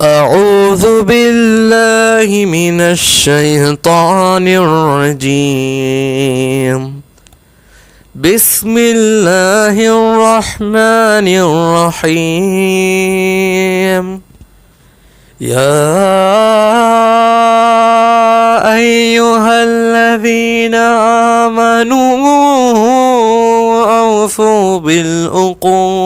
أعوذ بالله من الشيطان الرجيم. بسم الله الرحمن الرحيم. يا أيها الذين آمنوا أوفوا بالعقود.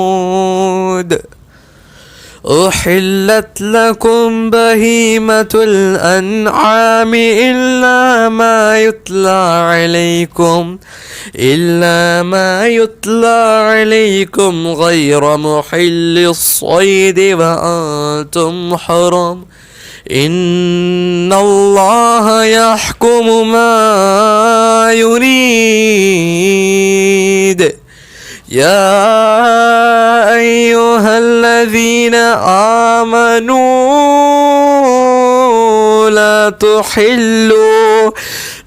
أحلت لكم بهيمة الأنعام إلا ما يتلى عليكم غير محل الصيد وأنتم حرم. إن الله يحكم ما يريد. يا أيها الذين آمنوا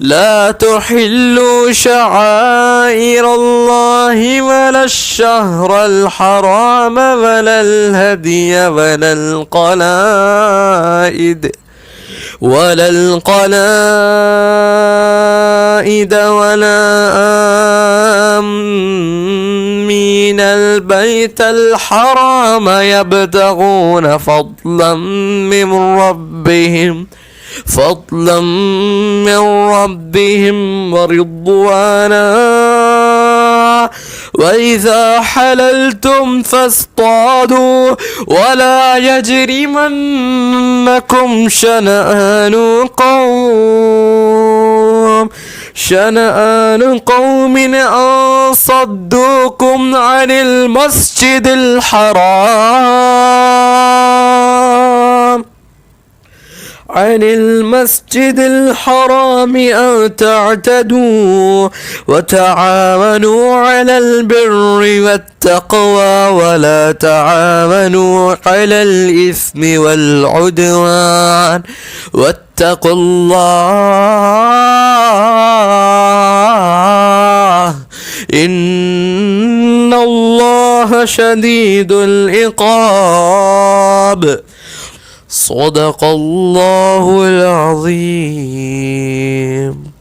لا تحلوا شعائر الله ولا الشهر الحرام ولا الهدي ولا القلائد ولا آمين البيت الحرام يبتغون فضلا من ربهم ورضوانا. وإذا حللتم فاصطادوا ولا يجرمنكم شنآن قوم أن صدوكم عن المسجد الحرام أن تعتدوا. وتعاونوا على البر والتقوى ولا تعاونوا على الإثم والعدوان واتقوا الله إن الله شديد العقاب. صدق الله العظيم.